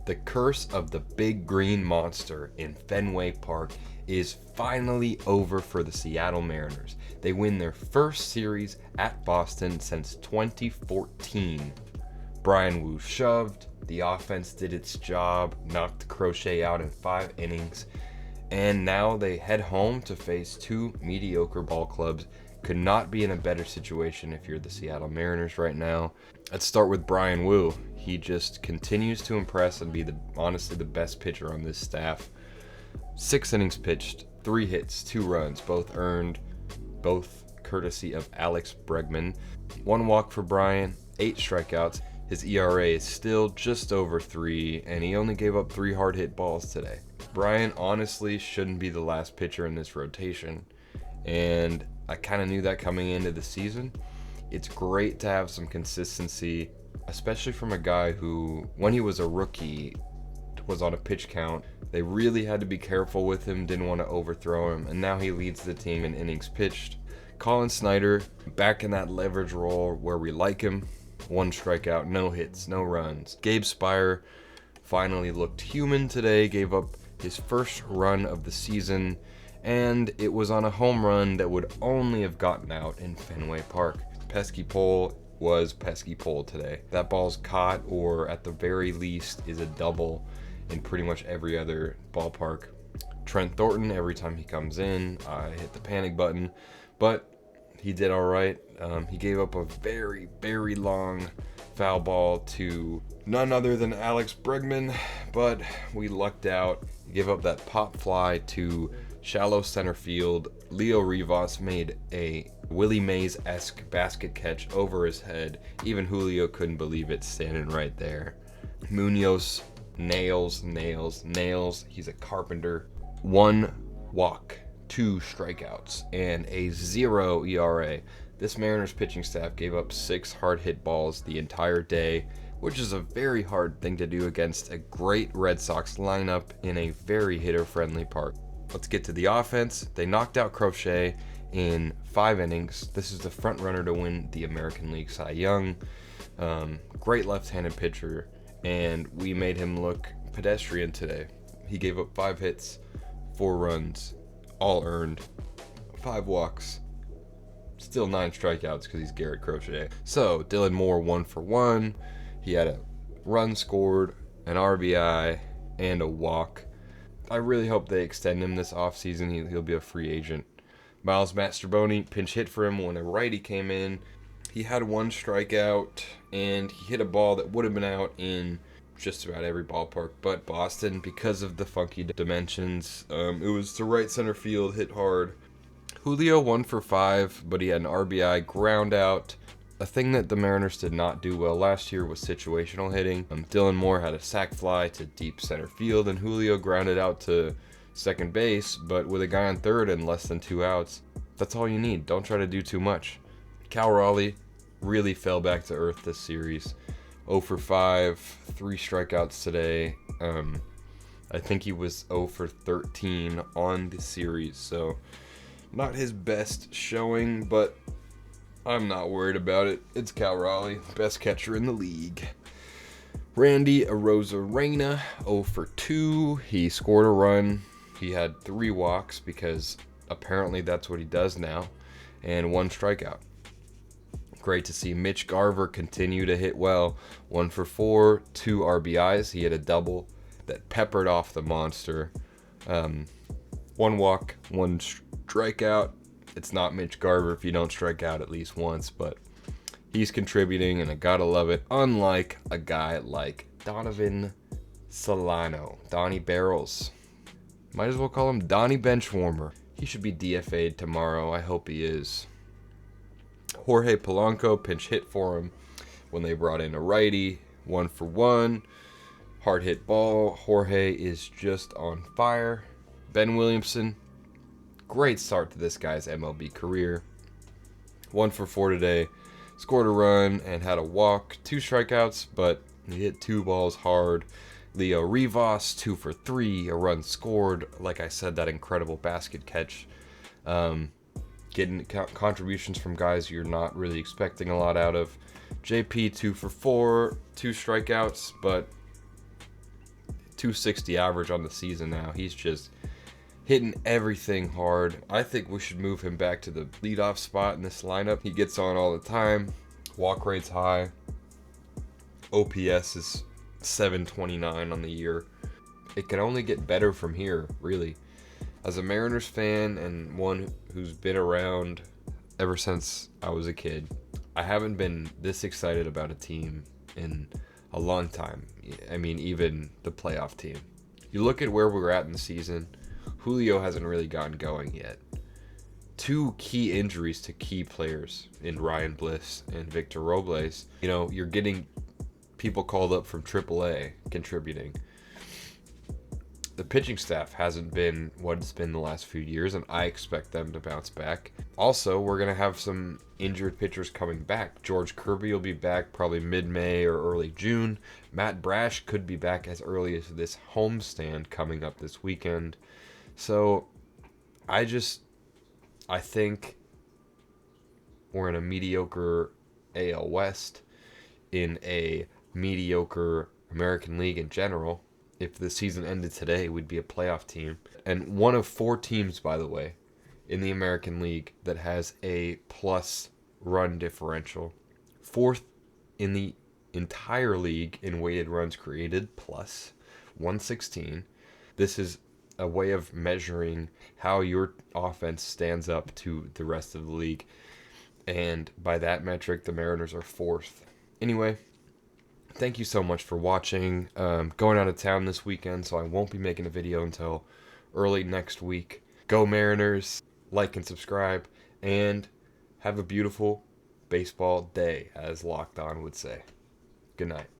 The curse of the big green monster in Fenway Park is finally over for the Seattle Mariners. They win their first series at Boston since 2014. Bryan Woo shoved, the offense did its job, knocked Crochet out in 5 innings, and now they head home to face 2 mediocre ball clubs. Could not be in a better situation if you're the Seattle Mariners right now. Let's start with Bryan Woo. He just continues to impress and be honestly the best pitcher on this staff. 6 innings pitched, 3 hits, 2 runs, both earned, both courtesy of Alex Bregman. 1 walk for Bryan, 8 strikeouts. His ERA is still just over 3, and he only gave up 3 hard hit balls today. Bryan honestly shouldn't be the last pitcher in this rotation, and I kind of knew that coming into the season. It's great to have some consistency, especially from a guy who, when he was a rookie, was on a pitch count. They really had to be careful with him, didn't want to overthrow him, and now he leads the team in innings pitched. Colin Snyder, back in that leverage role where we like him. 1 strikeout, no hits, no runs. Gabe Spire finally looked human today, gave up his first run of the season, and it was on a home run that would only have gotten out in Fenway Park. Pesky Pole was pesky pole today. That ball's caught, or at the very least is a double in pretty much every other ballpark. Trent Thornton, every time he comes in, I hit the panic button, but he did all right. He gave up a very, very long foul ball to none other than Alex Bregman, but we lucked out. He gave up that pop fly to shallow center field. Leo Rivas made a Willie Mays-esque basket catch over his head. Even Julio couldn't believe it standing right there. Munoz nails. He's a carpenter. 1 walk, 2 strikeouts, and a 0 ERA. This Mariners pitching staff gave up 6 hard hit balls the entire day, which is a very hard thing to do against a great Red Sox lineup in a very hitter-friendly park. Let's get to the offense. They knocked out Crochet in 5 innings. This is the front runner to win the American League Cy Young. Great left-handed pitcher, and we made him look pedestrian today. He gave up 5 hits, 4 runs, all earned, 5 walks, still 9 strikeouts because he's Garrett Crochet. So Dylan Moore 1 for 1. He had a run scored, an RBI, and a walk. I really hope they extend him this offseason. He'll be a free agent. Miles Mastrobuoni pinch hit for him when a righty came in. He had 1 strikeout, and he hit a ball that would have been out in just about every ballpark but Boston because of the funky dimensions. It was to right center field, hit hard. Julio 1 for 5, but he had an RBI, ground out. A thing that the Mariners did not do well last year was situational hitting. Dylan Moore had a sac fly to deep center field, and Julio grounded out to second base, but with a guy on third and less than 2 outs, that's all you need. Don't try to do too much. Cal Raleigh really fell back to earth this series. 0 for 5, 3 strikeouts today. I think he was 0 for 13 on the series, so not his best showing, but I'm not worried about it. It's Cal Raleigh, best catcher in the league. Randy Arozarena, 0 for 2. He scored a run. He had 3 walks because apparently that's what he does now, and 1 strikeout. Great to see Mitch Garver continue to hit well. 1 for 4, 2 RBIs. He had a double that peppered off the monster. 1 walk, 1 strikeout. It's not Mitch Garver if you don't strike out at least once, but he's contributing, and I gotta love it. Unlike a guy like Donovan Solano, Donnie Barrels. Might as well call him Donnie Benchwarmer. He should be DFA'd tomorrow. I hope he is. Jorge Polanco pinch hit for him when they brought in a righty. 1 for 1. Hard hit ball. Jorge is just on fire. Ben Williamson, great start to this guy's MLB career. 1 for 4 today. Scored a run and had a walk. 2 strikeouts, but he hit 2 balls hard. Leo Rivas, 2 for 3. A run scored. Like I said, that incredible basket catch. Getting contributions from guys you're not really expecting a lot out of. JP, 2 for 4. 2 strikeouts, but 260 average on the season now. He's just hitting everything hard. I think we should move him back to the leadoff spot in this lineup. He gets on all the time. Walk rate's high. OPS is 729 on the year. It can only get better from here, really. As a Mariners fan and one who's been around ever since I was a kid, I haven't been this excited about a team in a long time. I mean, even the playoff team. You look at where we're at in the season, Julio hasn't really gotten going yet. 2 key injuries to key players in Ryan Bliss and Victor Robles. You know, you're getting people called up from AAA contributing. The pitching staff hasn't been what it's been the last few years, and I expect them to bounce back. Also, we're going to have some injured pitchers coming back. George Kirby will be back probably mid-May or early June. Matt Brash could be back as early as this homestand coming up this weekend. So, I think we're in a mediocre AL West, in a mediocre American League in general. If the season ended today, we'd be a playoff team. And one of 4 teams, by the way, in the American League that has a plus run differential. 4th in the entire league in weighted runs created, plus 116. This is a way of measuring how your offense stands up to the rest of the league. And by that metric, the Mariners are 4th. Anyway, thank you so much for watching. Going out of town this weekend, so I won't be making a video until early next week. Go Mariners, like and subscribe, and have a beautiful baseball day, as Locked On would say. Good night.